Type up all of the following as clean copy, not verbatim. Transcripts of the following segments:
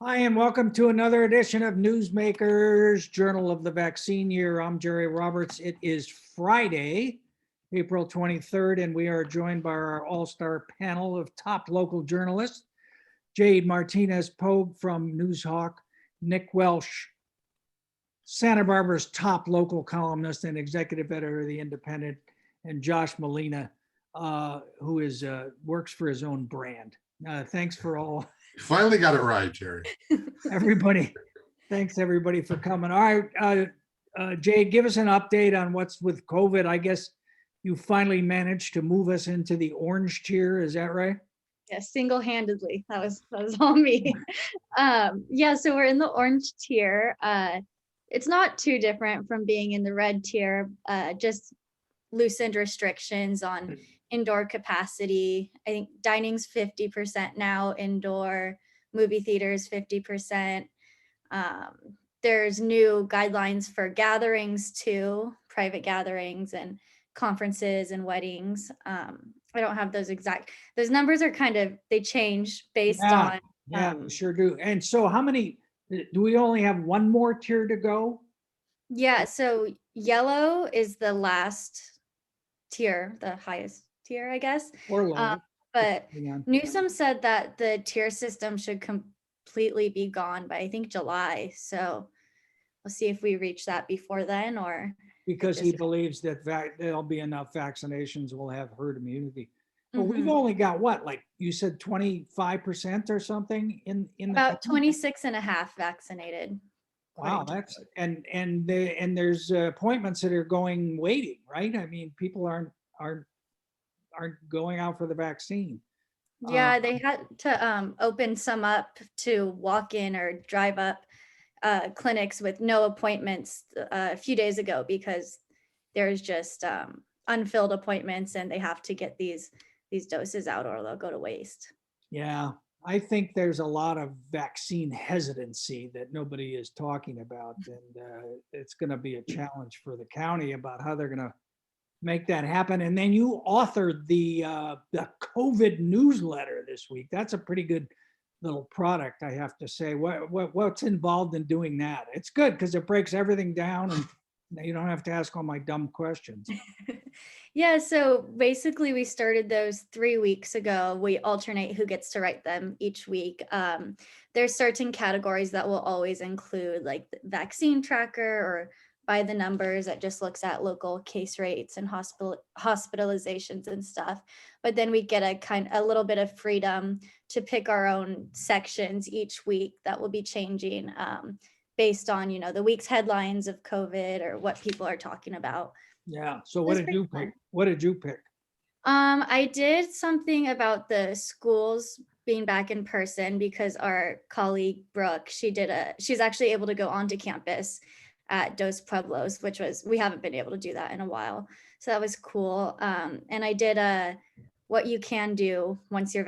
Hi, and welcome to another edition of Newsmakers, Journal of the Vaccine Year. I'm Jerry Roberts. It is Friday, April 23rd, and we are joined by our all-star panel of top local journalists, Jade Martinez-Pogue from Newshawk, Nick Welsh, Santa Barbara's top local columnist and executive editor of The Independent, and Josh Molina, who works for his own brand. Thanks for all. You finally got it right, Jerry. Everybody, thanks everybody for coming. All right, Jade, give us an update on what's with COVID. I guess you finally managed to move us into the orange tier. Is that right? Yes, single-handedly. That was all me. Yeah, so we're in the orange tier. It's not too different from being in the red tier. Just loosened restrictions on indoor capacity. I think dining's 50% now indoor, movie theaters 50%. There's new guidelines for gatherings too, private gatherings and conferences and weddings. I don't have those numbers are they change based on. Yeah, sure do. And so how many, do we only have one more tier to go? Yeah, so yellow is the last tier, the highest tier, I guess. Or lower. But Newsom said that the tier system should completely be gone by, I think, July. So we'll see if we reach that before then, or because he believes that there'll be enough vaccinations, we'll have herd immunity. But we've only got what, like you said, 25% or something in about 26.5 vaccinated. Wow, that's and there's appointments that are waiting, right? I mean, people aren't going out for the vaccine. Yeah, they had to open some up to walk in or drive up clinics with no appointments a few days ago, because there's just unfilled appointments and they have to get these doses out or they'll go to waste. Yeah, I think there's a lot of vaccine hesitancy that nobody is talking about, and it's going to be a challenge for the county about how they're going to make that happen. And then you authored the COVID newsletter this week. That's a pretty good little product, I have to say. What's involved in doing that? It's good because it breaks everything down and you don't have to ask all my dumb questions. Yeah, so basically we started those 3 weeks ago. We alternate who gets to write them each week. There's certain categories that will always include, like the vaccine tracker or by the numbers that just looks at local case rates and hospitalizations and stuff. But then we get a little bit of freedom to pick our own sections each week that will be changing based on, the week's headlines of COVID or what people are talking about. Yeah. So what did you pick? What did you pick? I did something about the schools being back in person because our colleague Brooke, she's actually able to go onto campus at Dos Pueblos, we haven't been able to do that in a while. So that was cool. And I did what you can do once you're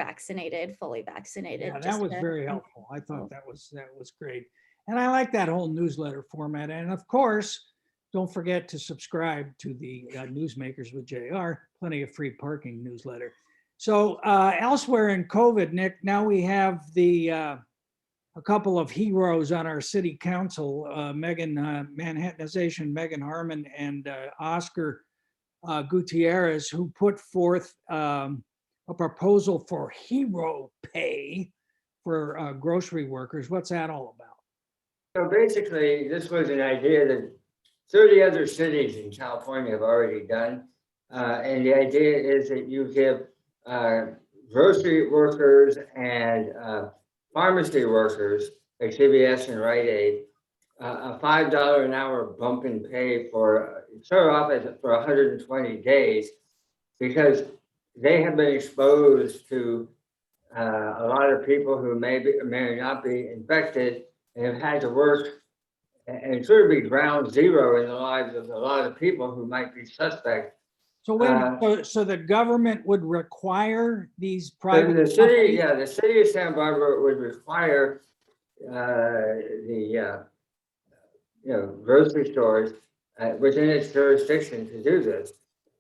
fully vaccinated. Yeah, that was very helpful. I thought that was great. And I like that whole newsletter format. And of course, don't forget to subscribe to the Newsmakers with JR, plenty of free parking newsletter. So elsewhere in COVID, Nick, now we have a couple of heroes on our city council, Manhattanization, Megan Harmon and Oscar Gutierrez, who put forth a proposal for hero pay for grocery workers. What's that all about? So basically, this was an idea that 30 other cities in California have already done. And the idea is that you give grocery workers and pharmacy workers, like CVS and Rite Aid, a $5 an hour bump in pay for 120 days, because they have been exposed to a lot of people who may not be infected and have had to work and sort of be ground zero in the lives of a lot of people who might be suspect. So wait, so the government would require these private the city of Santa Barbara would require the grocery stores within its jurisdiction to do this.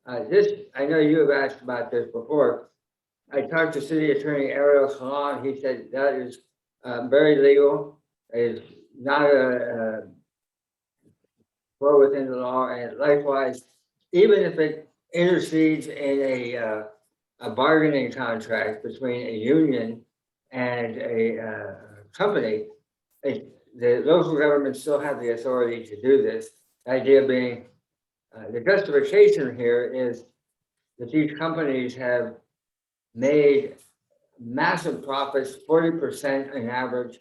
I know you have asked about this before. I talked to City Attorney Ariel Salon. He said that is very legal. It's not a well within the law, and likewise, even if it intercedes in a bargaining contract between a union and a company, the local governments still have the authority to do this. The idea being, the justification here is that these companies have made massive profits, 40% on average,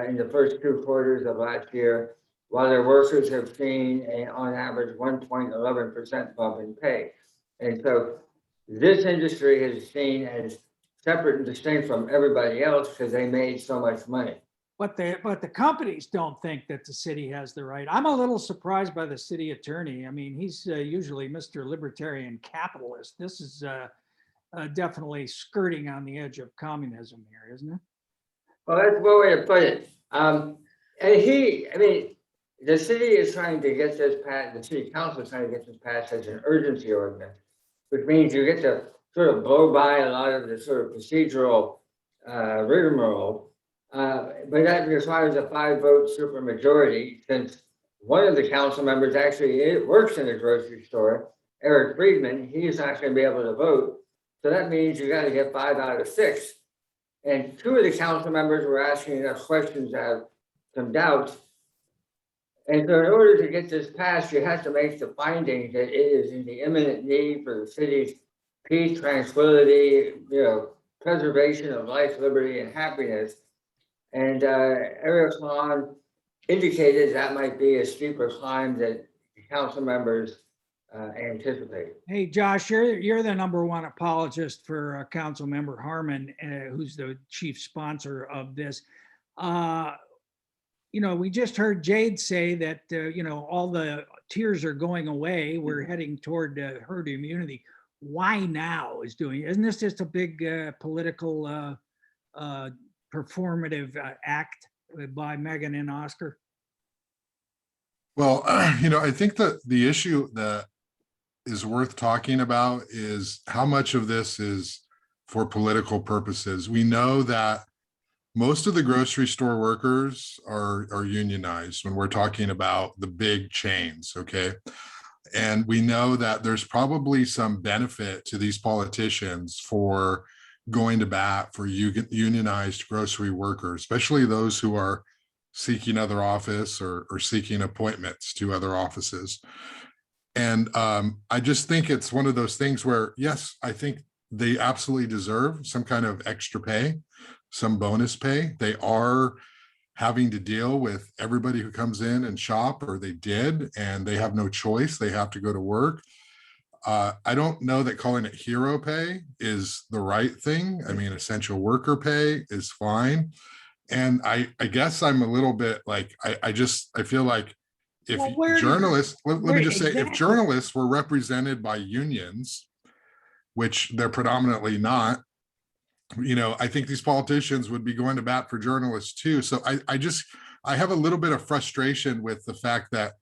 in the first 2 quarters of last year, while their workers have seen on average 1.11% bump in pay. And so this industry is seen as separate and distinct from everybody else because they made so much money. But the companies don't think that the city has the right. I'm a little surprised by the city attorney. I mean, he's usually Mr. Libertarian Capitalist. This is definitely skirting on the edge of communism here, isn't it? Well, that's one way to put it. And I mean, the city is trying to get this passed, the city council is trying to get this passed as an urgency ordinance, which means you get to sort of blow by a lot of the sort of procedural rigmarole. But that requires a 5-vote supermajority, since one of the council members actually works in a grocery store, Eric Friedman. He's not going to be able to vote. So that means you got to get 5 out of 6. And 2 of the council members were asking us questions that have some doubts. And so in order to get this passed, you have to make the finding that it is in the imminent need for the city's peace, tranquility, preservation of life, liberty, and happiness. And Eric Hahn indicated that might be a steeper climb that the council members anticipate. Hey, Josh, you're the #1 apologist for Council Member Harmon, who's the chief sponsor of this. We just heard Jade say that, all the tiers are going away. We're heading toward herd immunity. Why now isn't this just a big political performative act by Megan and Oscar? Well, I think that the issue that is worth talking about is how much of this is for political purposes. We know that most of the grocery store workers are unionized when we're talking about the big chains, okay? And we know that there's probably some benefit to these politicians for going to bat for unionized grocery workers, especially those who are seeking other office or seeking appointments to other offices. And I just think it's one of those things where, yes, I think they absolutely deserve some kind of extra pay, some bonus pay. They are having to deal with everybody who comes in and shop, or they did, and they have no choice. They have to go to work. I don't know that calling it hero pay is the right thing. I mean, essential worker pay is fine. And I guess I'm a little bit like, I feel like if journalists, let me just say, if journalists were represented by unions, which they're predominantly not, I think these politicians would be going to bat for journalists too. So I have a little bit of frustration with the fact that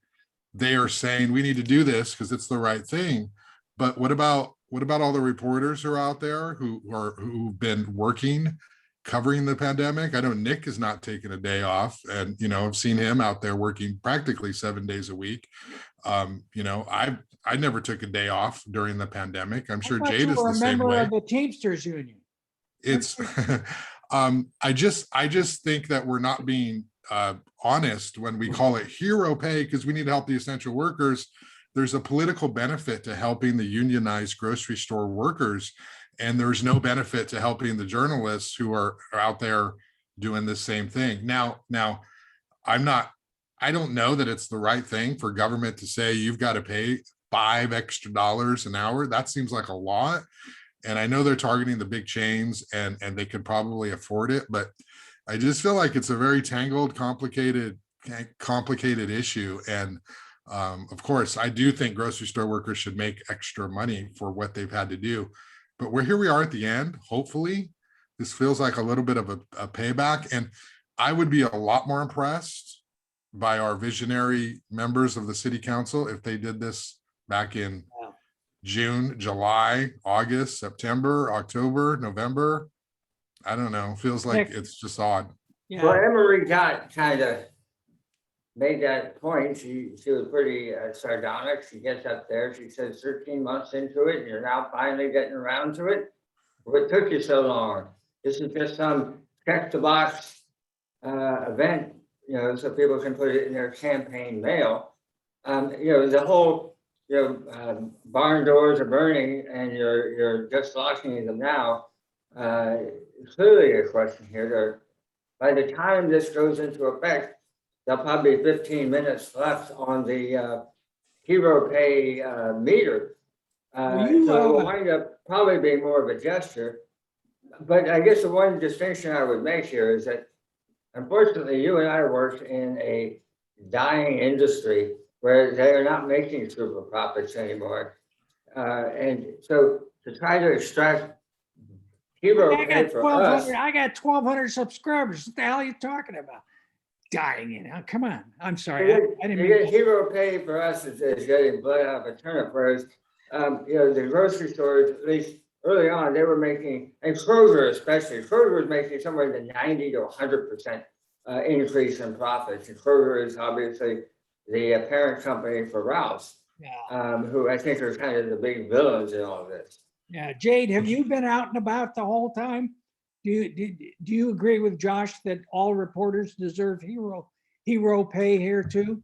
they are saying we need to do this because it's the right thing. But what about all the reporters who are out there who've been working, covering the pandemic? I know Nick is not taking a day off, and I've seen him out there working practically 7 days a week. I never took a day off during the pandemic. I'm sure Jade is the same way. Of the Teamsters Union. It's I just think that we're not being honest when we call it hero pay, because we need to help the essential workers. There's a political benefit to helping the unionized grocery store workers, and there's no benefit to helping the journalists who are out there doing the same thing. Now, I don't know that it's the right thing for government to say you've got to pay $5 extra an hour. That seems like a lot. And I know they're targeting the big chains, and they could probably afford it, but I just feel like it's a very tangled, complicated issue. And of course, I do think grocery store workers should make extra money for what they've had to do. But here we are at the end. Hopefully, this feels like a little bit of a payback. And I would be a lot more impressed by our visionary members of the city council if they did this back in June, July, August, September, October, November. I don't know. Feels like it's just odd. Well, Yeah, Emery got kind of made that point. She was pretty sardonic. She gets up there, she says 13 months into it, and you're now finally getting around to it. What took you so long? This is just some check the box event, so people can put it in their campaign mail. The whole, barn doors are burning and you're just locking them now. Clearly a question here. By the time this goes into effect, there'll probably be 15 minutes left on the hero pay meter. Well, So it will wind up probably being more of a gesture. But I guess the one distinction I would make here is that unfortunately, you and I work in a dying industry where they are not making super profits anymore. And so to try to extract hero I pay got for 1,200. us, I got 1,200 subscribers. What the hell are you talking about? Dying in. Oh, come on. I'm sorry. I didn't to mean. get hero pay for us is getting blood out of a turnip. Whereas, the grocery stores, at least early on, they were making, and Kroger especially, Kroger was making somewhere in the 90 to 100% increase in profits. And Kroger is obviously the parent company for Ralph's, Yeah. who I think are kind of the big villains in all of this. Yeah. Jade, have you been out and about the whole time? Do you agree with Josh that all reporters deserve hero pay here too?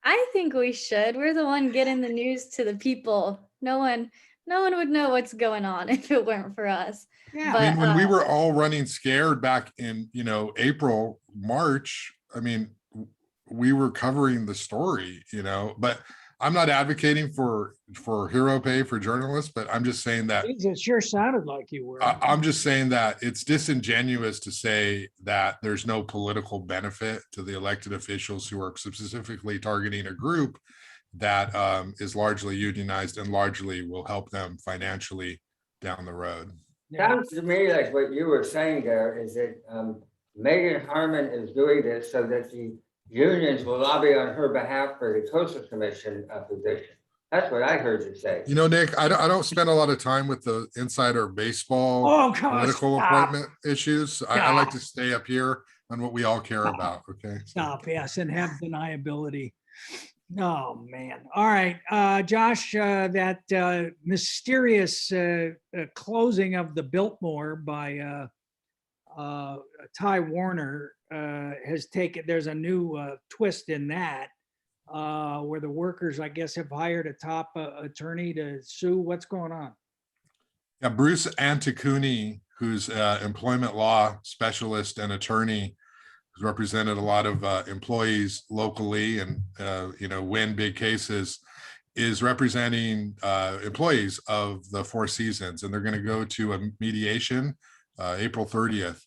I think we should. We're the one getting the news to the people. No one would know what's going on if it weren't for us. Yeah. But I mean, when we were all running scared back in, April, March, I mean, we were covering the story, but I'm not advocating for hero pay for journalists, but I'm just saying that It sure sounded like you were. I'm just saying that it's disingenuous to say that there's no political benefit to the elected officials who are specifically targeting a group that is largely unionized and largely will help them financially down the road. Yeah. Sounds to me like what you were saying there is that Megan Harmon is doing this so that the unions will lobby on her behalf for the Coastal Commission position. That's what I heard you say. Nick, I don't spend a lot of time with the insider baseball Oh, come on, political stop. appointment issues. I like to stay up here on what we all care about. Okay. Stop, yes, and have deniability. Oh, man. All right, Josh, that mysterious closing of the Biltmore by Ty Warner has taken, there's a new twist in that, where the workers, I guess, have hired a top attorney to sue. What's going on? Yeah, Bruce Anticuni, who's employment law specialist and attorney, who's represented a lot of employees locally and win big cases, is representing employees of the Four Seasons, and they're going to go to a mediation April 30th.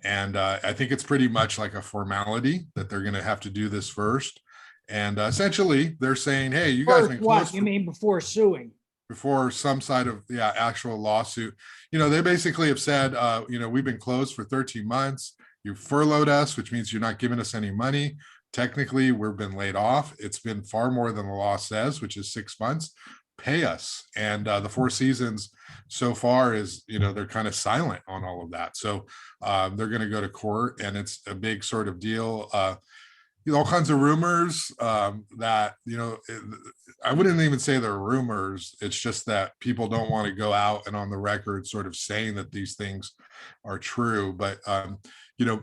And I think it's pretty much like a formality that they're going to have to do this first. And essentially, they're saying, "Hey, you guys been close." What you mean before suing? Before some side of actual lawsuit. They basically have said, we've been closed for 13 months. You furloughed us, which means you're not giving us any money. Technically, we've been laid off. It's been far more than the law says, which is 6 months. Pay us. And the Four Seasons so far is, they're kind of silent on all of that. So they're going to go to court, and it's a big sort of deal. All kinds of rumors that, I wouldn't even say they're rumors. It's just that people don't want to go out and on the record sort of saying that these things are true. But,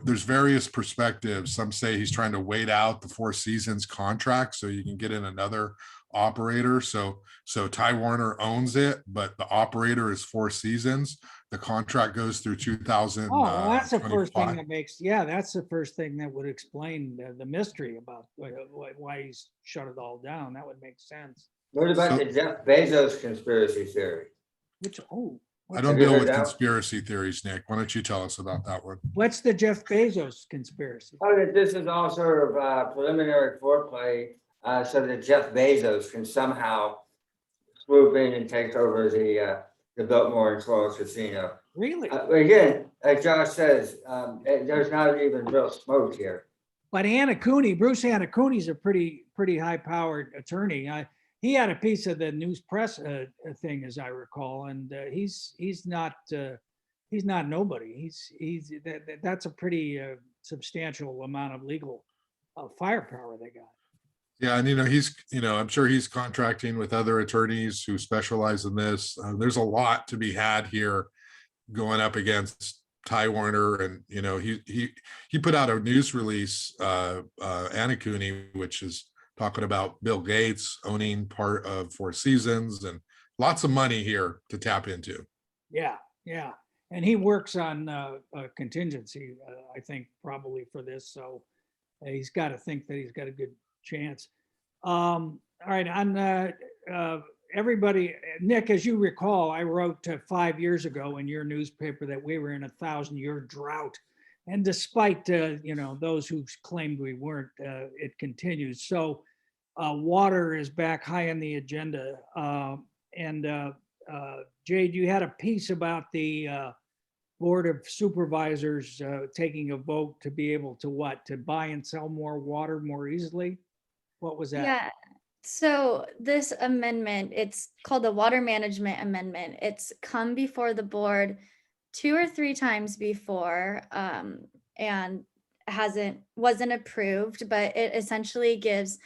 there's various perspectives. Some say he's trying to wait out the Four Seasons contract so you can get in another operator. So Ty Warner owns it, but the operator is Four Seasons. The contract goes through 2000. Oh, well, that's the first thing that that's the first thing that would explain the mystery about why he's shut it all down. That would make sense. What about the Jeff Bezos conspiracy theory? I don't deal with conspiracy theories, Nick. Why don't you tell us about that one? What's the Jeff Bezos conspiracy? Oh, that this is all sort of preliminary foreplay so that Jeff Bezos can somehow swoop in and take over the Biltmore and Coral Casino. Really? Again, as Josh says, there's not even real smoke here. But Bruce Anticuni's a pretty high-powered attorney. He had a piece of the news press thing, as I recall, and he's not nobody. That's a pretty substantial amount of legal firepower they got. Yeah, and I'm sure he's contracting with other attorneys who specialize in this. There's a lot to be had here going up against Ty Warner, and he put out a news release, Anna Cooney, which is talking about Bill Gates owning part of Four Seasons, and lots of money here to tap into. Yeah, yeah. And he works on a contingency, I think, probably for this. So he's got to think that he's got a good chance. All right, on everybody, Nick, as you recall, I wrote 5 years ago in your newspaper that we were in 1,000-year drought. And despite, those who claimed we weren't, it continues. So water is back high on the agenda. Jade, you had a piece about the Board of Supervisors taking a vote to be able to buy and sell more water more easily. What was that? Yeah. So this amendment, it's called the Water Management Amendment. It's come before the board 2 or 3 times before, and wasn't approved, but it essentially gives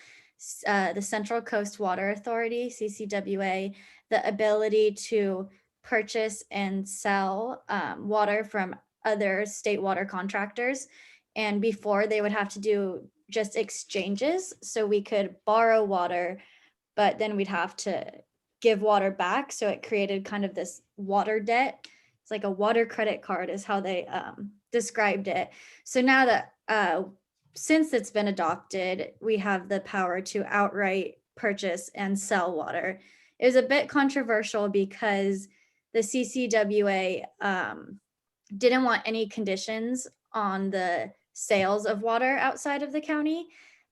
the Central Coast Water Authority, CCWA, the ability to purchase and sell water from other state water contractors. And before, they would have to do just exchanges. So we could borrow water, but then we'd have to give water back. So it created kind of this water debt. It's like a water credit card is how they described it. So now that since it's been adopted, we have the power to outright purchase and sell water. It was a bit controversial because the CCWA didn't want any conditions on the sales of water outside of the county,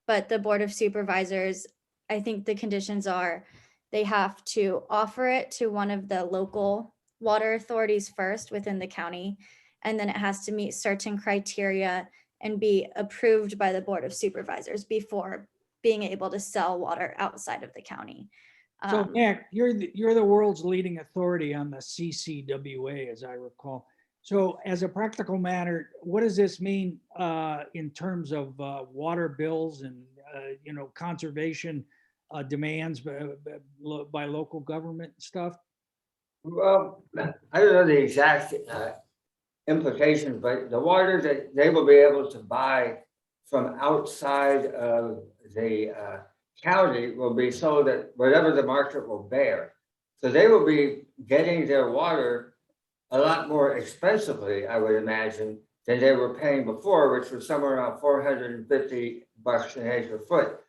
but the Board of Supervisors, I think the conditions are they have to offer it to one of the local water authorities first within the county, and then it has to meet certain criteria and be approved by the Board of Supervisors before being able to sell water outside of the county. So Nick, you're the world's leading authority on the CCWA, as I recall. So as a practical matter, what does this mean in terms of water bills and, conservation demands by local government stuff? Well, I don't know the exact implications, but the water that they will be able to buy from outside of the county will be sold at whatever the market will bear. So they will be getting their water a lot more expensively, I would imagine, than they were paying before, which was somewhere around $450 an acre foot.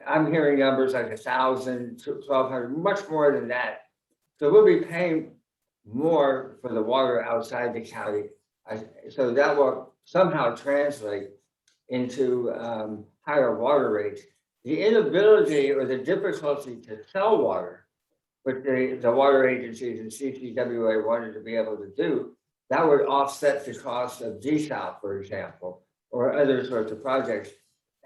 I'm hearing numbers like 1,000 to 1,200, much more than that. So we'll be paying more for the water outside the county. So that will somehow translate into higher water rates. The inability or the difficulty to sell water, which the water agencies and CCWA wanted to be able to do, that would offset the cost of desal, for example, or other sorts of projects.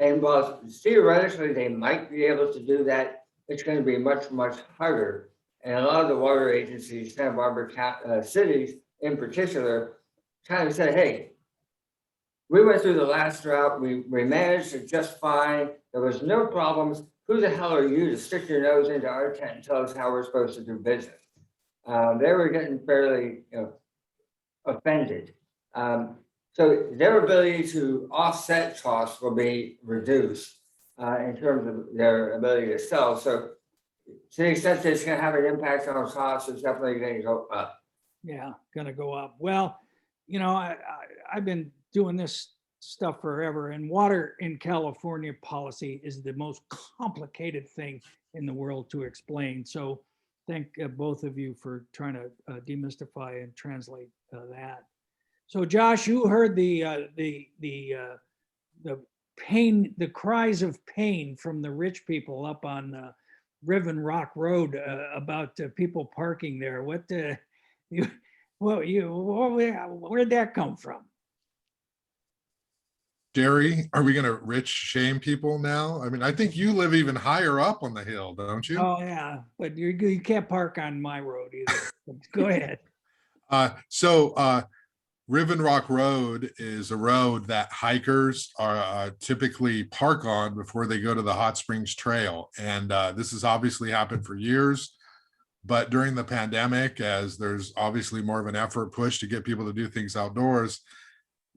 And while theoretically they might be able to do that, it's going to be much, much harder. And a lot of the water agencies, Santa Barbara cities in particular, kind of said, hey, we went through the last drought, we managed it just fine, there was no problems. Who the hell are you to stick your nose into our tent and tell us how we're supposed to do business? They were getting fairly offended. So their ability to offset costs will be reduced in terms of their ability to sell. So to the extent that it's going to have an impact on costs, it's definitely going to go up. Yeah, going to go up. Well, I've been doing this stuff forever, and water in California policy is the most complicated thing in the world to explain. So thank both of you for trying to demystify and translate that. So Josh, you heard the pain, the cries of pain from the rich people up on Riven Rock Road about people parking there. Where'd that come from? Jerry, are we going to rich shame people now? I mean, I think you live even higher up on the hill, don't you? Oh yeah, but you can't park on my road either. Go ahead. Riven Rock Road is a road that hikers are typically park on before they go to the Hot Springs Trail. And this has obviously happened for years. But during the pandemic, as there's obviously more of an effort push to get people to do things outdoors,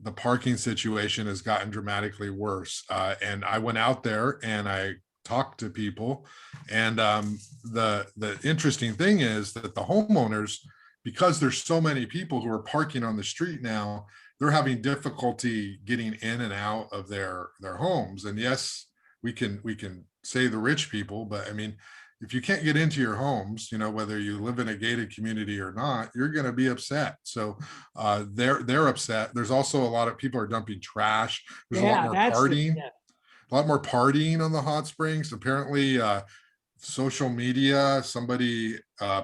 the parking situation has gotten dramatically worse. And I went out there and I talked to people. And the interesting thing is that the homeowners, because there's so many people who are parking on the street now, they're having difficulty getting in and out of their homes. And yes, we can say the rich people, but I mean, if you can't get into your homes, whether you live in a gated community or not, you're going to be upset. So they're upset. There's also a lot of people are dumping trash. There's a lot more partying, a lot more partying on the hot springs. Apparently, social media, somebody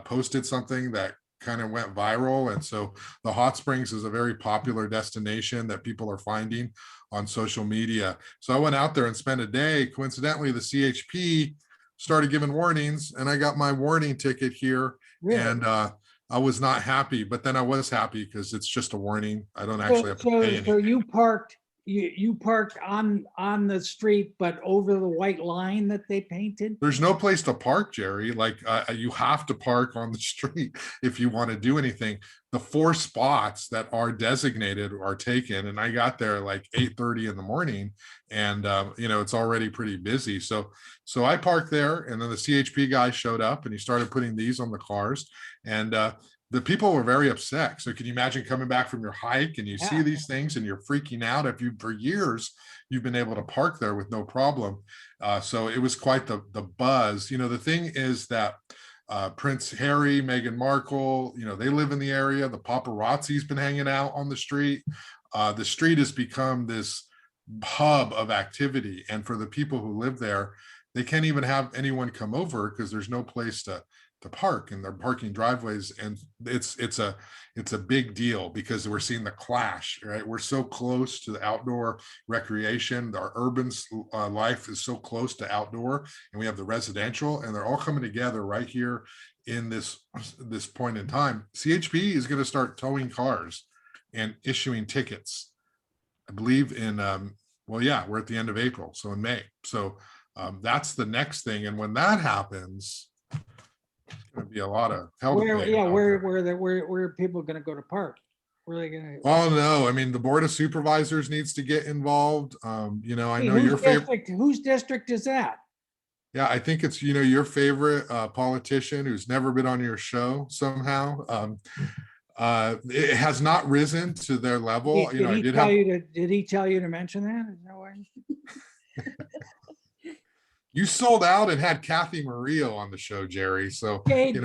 posted something that kind of went viral. And so the hot springs is a very popular destination that people are finding on social media. So I went out there and spent a day. Coincidentally, the CHP started giving warnings, and I got my warning ticket here. Really? And I was not happy, but then I was happy because it's just a warning. I don't actually have to pay anything. So you parked on the street, but over the white line that they painted? There's no place to park, Jerry. Like you have to park on the street if you want to do anything. The 4 spots that are designated are taken, and I got there like 8:30 in the morning, and it's already pretty busy. So I parked there, and then the CHP guy showed up, and he started putting these on the cars, and the people were very upset. So can you imagine coming back from your hike and you see these things and you're freaking out? If you, for years, you've been able to park there with no problem. So it was quite the buzz. The thing is that Prince Harry, Meghan Markle, they live in the area. The paparazzi's been hanging out on the street. The street has become this hub of activity. And for the people who live there, they can't even have anyone come over because there's no place to park, and they're parking driveways, and it's a big deal because we're seeing the clash, right? We're so close to the outdoor recreation. Our urban life is so close to outdoor, and we have the residential, and they're all coming together right here in this point in time. CHP is going to start towing cars and issuing tickets, I believe in we're at the end of April, so in May. So that's the next thing, and when that happens, going to be a lot of hell. Where are people going to go to park? Where are they going to? Oh no, I mean the board of supervisors needs to get involved. I know your favorite. Whose district is that? Yeah, I think it's your favorite politician who's never been on your show somehow. It has not risen to their level. Did he tell you to mention that? Is that why? You sold out and had Kathy Murillo on the show, Jerry. So, Jade,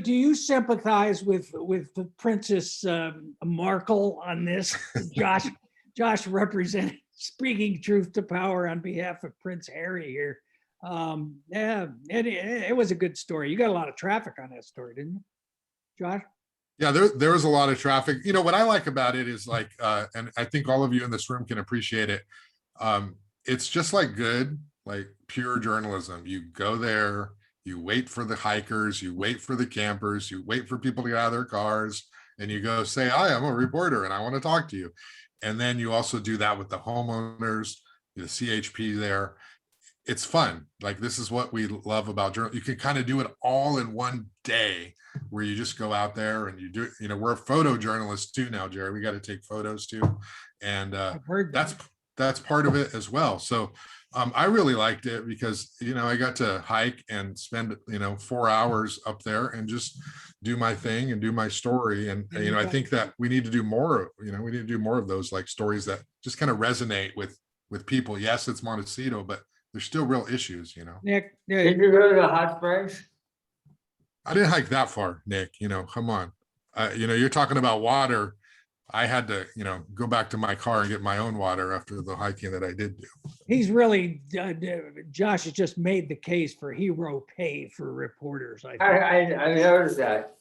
do you sympathize with the Princess Markle on this? Josh represented speaking truth to power on behalf of Prince Harry here. It was a good story. You got a lot of traffic on that story, didn't you, Josh? Yeah, there was a lot of traffic. What I like about it is like, and I think all of you in this room can appreciate it. It's just like pure journalism. You go there, you wait for the hikers, you wait for the campers, you wait for people to get out of their cars, and you go say, hi, I'm a reporter and I want to talk to you. And then you also do that with the homeowners, the CHP there. It's fun. Like, this is what we love about journal. You can kind of do it all in one day where you just go out there and you do, we're photojournalists too now, Jerry. We got to take photos too. And that's part of it as well. So I really liked it because, I got to hike and spend, 4 hours up there and just do my thing and do my story. And, I think that we need to do more, we need to do more of those like stories that just kind of resonate with people. Yes, it's Montecito, but there's still real issues, Nick, did you go to the hot springs? I didn't hike that far, Nick, come on. You're talking about water. I had to, go back to my car and get my own water after the hiking that I did do. He's really, Josh has just made the case for hero pay for reporters. I noticed that.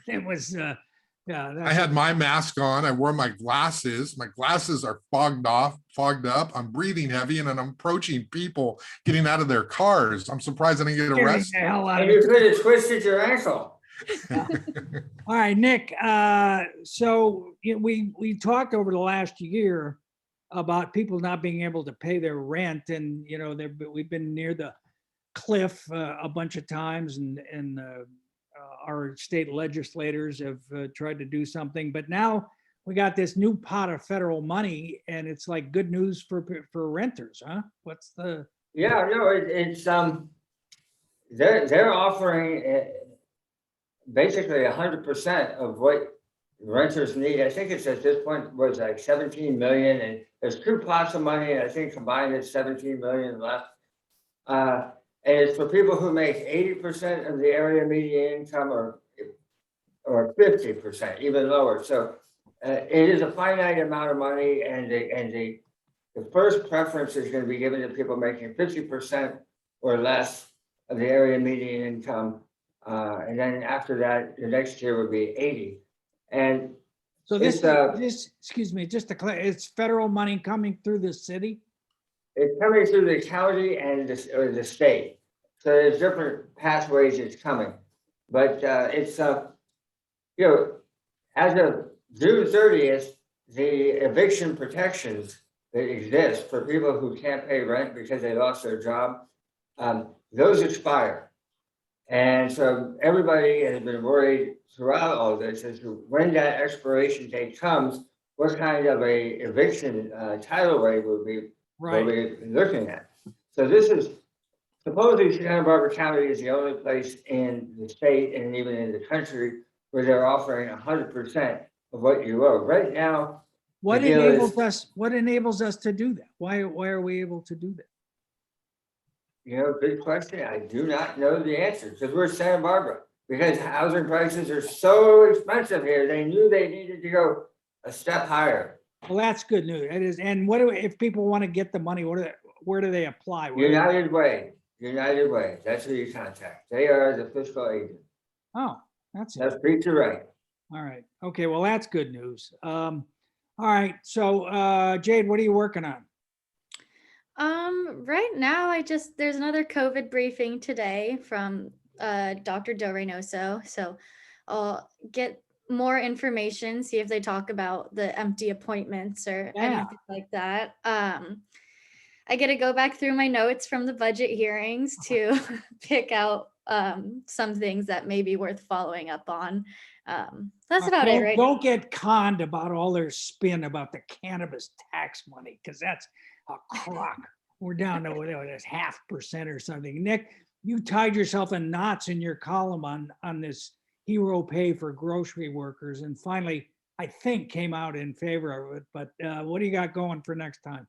It was, I had my mask on. I wore my glasses. My glasses are fogged up. I'm breathing heavy, and I'm approaching people getting out of their cars. I'm surprised I didn't get arrested. And you could have twisted your ankle. All right, Nick, so we talked over the last year about people not being able to pay their rent, and, we've been near the cliff a bunch of times, and our state legislators have tried to do something, but now we got this new pot of federal money, and it's like good news for renters, huh? What's the? Yeah, no, it's they're offering basically 100% of what renters need. I think it's at this point was like 17 million, and there's two pots of money, and I think combined it's 17 million left. And it's for people who make 80% of the area median income, or 50%, even lower. So it is a finite amount of money, and the first preference is going to be given to people making 50% or less of the area median income. And then after that, the next tier would be 80. And So this, it's, excuse me, just to clarify, it's federal money coming through the city? it's coming through the county and or the state. So there's different pathways it's coming. But it's, as of June 30th, the eviction protections that exist for people who can't pay rent because they lost their job, those expire. And so everybody has been worried throughout all this as to when that expiration date comes, what kind of a eviction tidal wave will be looking at. So this is supposedly Santa Barbara County is the only place in the state and even in the country where they're offering 100% of what you owe. Right now, What enables us? What enables us to do that? Why are we able to do that? Good question. I do not know the answer because we're Santa Barbara. Because housing prices are so expensive here, they knew they needed to go a step higher. Well, that's good news. It is. And if people want to get the money, where do they apply? United Way. That's who you contact. They are the fiscal agent. Oh, that's Peter right. All right. Okay. Well, that's good news. All right. So, Jade, what are you working on? Right now, there's another COVID briefing today from Dr. Del Reynoso. So I'll get more information, see if they talk about the empty appointments or anything like that. I get to go back through my notes from the budget hearings to pick out some things that may be worth following up on. That's about it, right? Don't get conned about all their spin about the cannabis tax money, because that's a crock. We're down to whatever it is, 0.5% or something. Nick, you tied yourself in knots in your column on this hero pay for grocery workers, and finally, I think, came out in favor of it. But what do you got going for next time?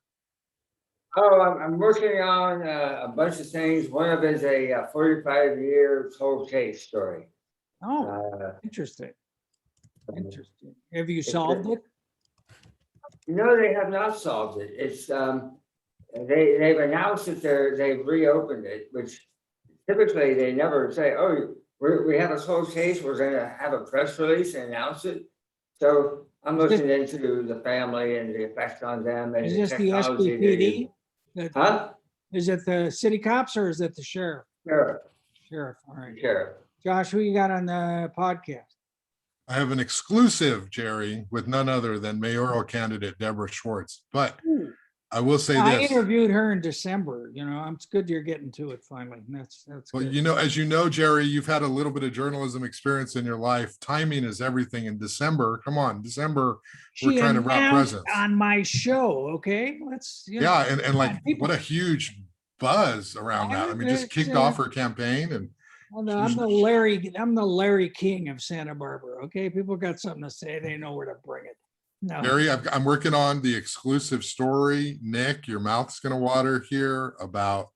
Oh, I'm working on a bunch of things. One of it is a 45-year cold case story. Oh, interesting. Interesting. Have you solved it? No, they have not solved it. It's they've announced that they've reopened it, which typically they never say, oh, we have a cold case, we're going to have a press release and announce it. So I'm looking into the family and the effect on them. And is this the SBPD? Huh? Is it the city cops or is it the sheriff? Sheriff. All right. Sheriff. Josh, who you got on the podcast? I have an exclusive, Jerry, with none other than mayoral candidate Deborah Schwartz. But I will say I this. interviewed her in December. It's good you're getting to it finally. That's Well, good. as you know, Jerry, you've had a little bit of journalism experience in your life. Timing is everything. In December, come on, December, we're trying to wrap presents on my show. Okay, let's. And like what a huge buzz around that. I mean, just kicked off her campaign, and I'm the Larry King of Santa Barbara. Okay, people got something to say. They know where to bring it. No. Jerry, I'm working on the exclusive story. Nick, your mouth's going to water here about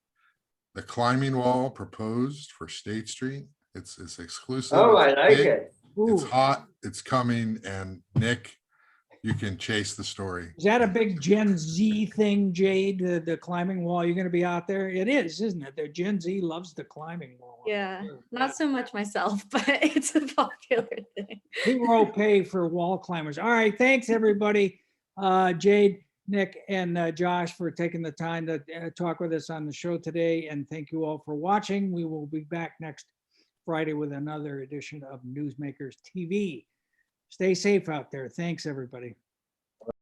the climbing wall proposed for State Street. It's exclusive. Oh, it's I like big, it. It's hot. It's coming. And Nick, you can chase the story. Is that a big Gen Z thing, Jade? The climbing wall? You're going to be out there? It is, isn't it? The Gen Z loves the climbing wall. Yeah, not so much myself, but it's a popular thing. Hero pay for wall climbers. All right, thanks everybody. Jade, Nick, and Josh for taking the time to talk with us on the show today. And thank you all for watching. We will be back next Friday with another edition of Newsmakers TV. Stay safe out there. Thanks, everybody.